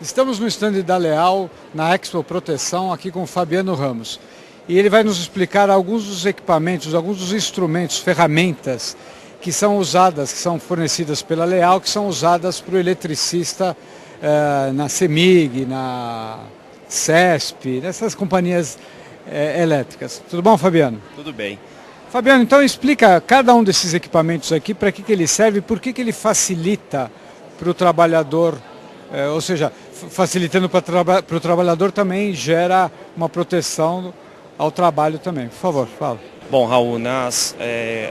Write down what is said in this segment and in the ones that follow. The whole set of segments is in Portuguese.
Estamos no stand da Leal, na Expo Proteção, aqui com o Fabiano Ramos. E ele vai nos explicar alguns dos equipamentos, alguns dos instrumentos, ferramentas que são usadas, que são fornecidas pela Leal, que são usadas para o eletricista na CEMIG, na CESP, nessas companhias elétricas. Tudo bom, Fabiano? Tudo bem. Fabiano, então explica cada um desses equipamentos aqui, para que ele serve e por que ele facilita para o trabalhador, ou seja, facilitando para o trabalhador também gera uma proteção ao trabalho também. Por favor, fala. Bom, Raul,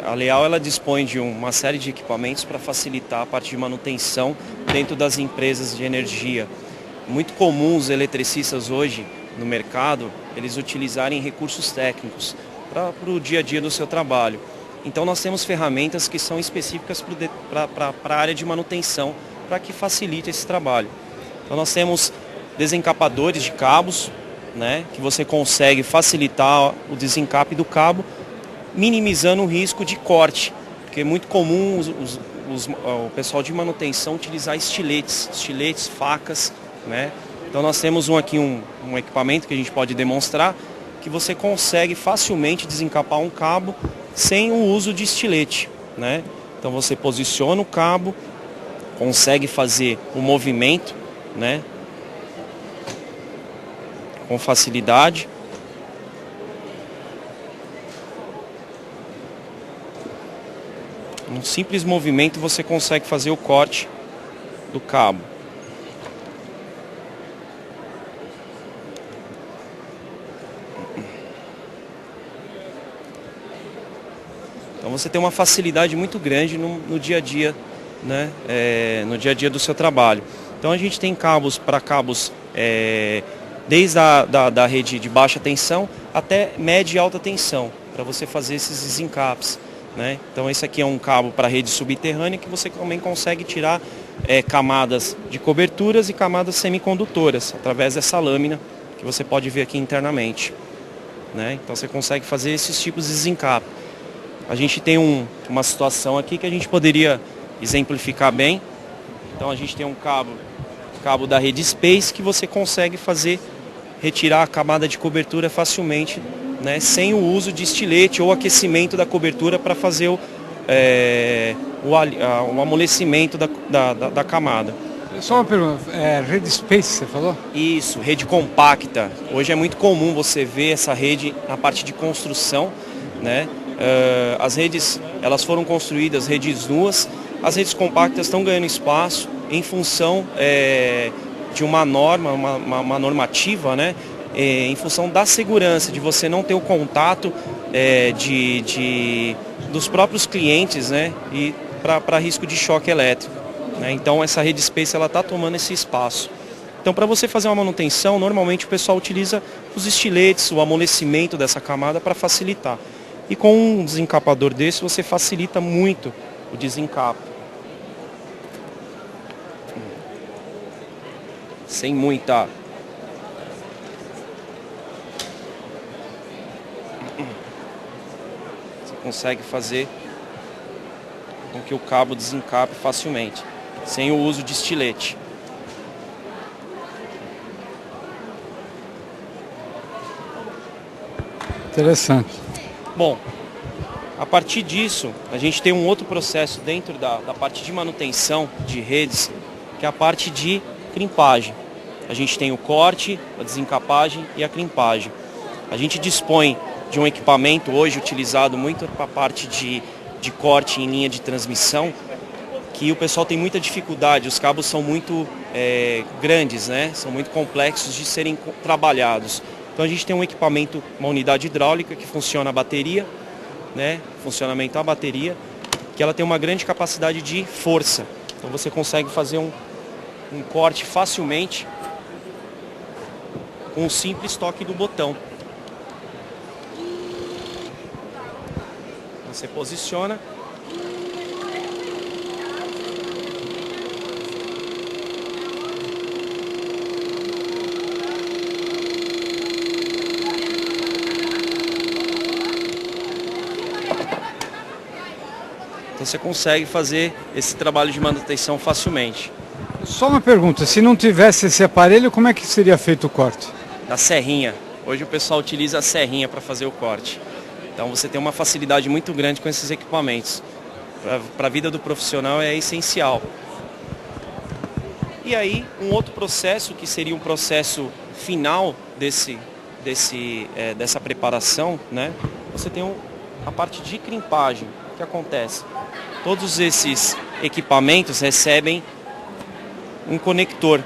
a Leal ela dispõe de uma série de equipamentos para facilitar a parte de manutenção dentro das empresas de energia. Muito comum os eletricistas hoje no mercado, eles utilizarem recursos técnicos para o dia a dia do seu trabalho. Então nós temos ferramentas que são específicas para a área de manutenção, para que facilite esse trabalho. Então nós temos desencapadores de cabos, né, que você consegue facilitar o desencape do cabo, minimizando o risco de corte, porque é muito comum o pessoal de manutenção utilizar estiletes, facas, né? Então nós temos um equipamento que a gente pode demonstrar que você consegue facilmente desencapar um cabo sem o uso de estilete, né? Então você posiciona o cabo, consegue fazer o movimento, né, com facilidade. Um simples movimento você consegue fazer o corte do cabo. Então você tem uma facilidade muito grande no dia a dia, né? No dia a dia do seu trabalho. Então a gente tem cabos desde da rede de baixa tensão até média e alta tensão, para você fazer esses desencapes, né? Então esse aqui é um cabo para rede subterrânea que você também consegue tirar camadas de coberturas e camadas semicondutoras através dessa lâmina que você pode ver aqui internamente, né? Então você consegue fazer esses tipos de desencape. A gente tem uma situação aqui que a gente poderia exemplificar bem. Então a gente tem um cabo da rede Space que você consegue retirar a camada de cobertura facilmente, né, sem o uso de estilete ou aquecimento da cobertura para fazer o amolecimento da camada. Só uma pergunta, rede Space você falou? Isso, rede compacta. Hoje é muito comum você ver essa rede na parte de construção, né? As redes, elas foram construídas, redes nuas, as redes compactas estão ganhando espaço em função de uma norma, uma normativa, né? Em função da segurança, de você não ter o contato dos próprios clientes, né? E para risco de choque elétrico, né? Então essa rede Space está tomando esse espaço. Então para você fazer uma manutenção, normalmente o pessoal utiliza os estiletes, o amolecimento dessa camada para facilitar. E com um desencapador desse você facilita muito o desencape. Sem muita... Você consegue fazer com que o cabo desencape facilmente, sem o uso de estilete. Interessante. Bom, a partir disso, a gente tem um outro processo dentro da parte de manutenção de redes, que é a parte de crimpagem. A gente tem o corte, a desencapagem e a crimpagem. A gente dispõe de um equipamento hoje utilizado muito para a parte de corte em linha de transmissão, que o pessoal tem muita dificuldade, os cabos são muito grandes, né? São muito complexos de serem trabalhados. Então a gente tem um equipamento, uma unidade hidráulica que funciona a bateria, né? Funcionamento à bateria, que ela tem uma grande capacidade de força. Então você consegue fazer um corte facilmente com um simples toque do botão. Você posiciona. Então você consegue fazer esse trabalho de manutenção facilmente. Só uma pergunta, se não tivesse esse aparelho, como é que seria feito o corte? Da serrinha. Hoje o pessoal utiliza a serrinha para fazer o corte. Então você tem uma facilidade muito grande com esses equipamentos. Para a vida do profissional é essencial. E aí um outro processo, que seria um processo final dessa preparação, né? Você tem a parte de crimpagem. O que acontece? Todos esses equipamentos recebem um conector.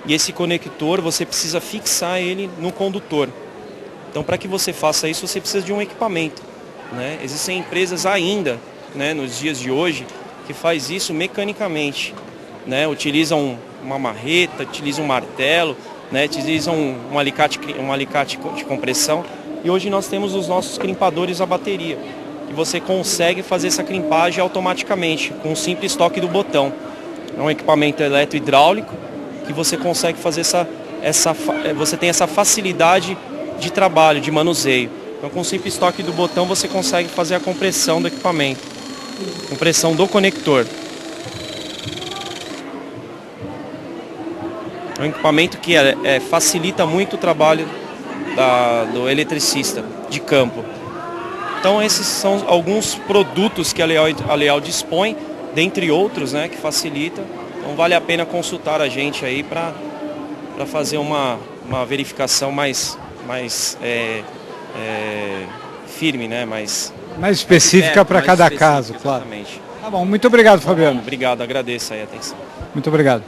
E esse conector você precisa fixar ele no condutor. Então, para que você faça isso, você precisa de um equipamento, né? Existem empresas ainda, né, nos dias de hoje, que faz isso mecanicamente, né? Utilizam uma marreta, utilizam um martelo, né? Utilizam um alicate de compressão. E hoje nós temos os nossos crimpadores a bateria. E você consegue fazer essa crimpagem automaticamente, com um simples toque do botão. É um equipamento eletro-hidráulico que você consegue fazer você tem essa facilidade de trabalho, de manuseio. Então, com um simples toque do botão, você consegue fazer a compressão do equipamento, compressão do conector. É um equipamento que facilita muito o trabalho do eletricista de campo. Então, esses são alguns produtos que a Leal dispõe, dentre outros, né, que facilita. Então, vale a pena consultar a gente aí para fazer uma verificação mais firme, né, mais específica para cada caso, claro. Exatamente. Tá bom, muito obrigado, Fabiano. Obrigado, agradeço aí a atenção. Muito obrigado.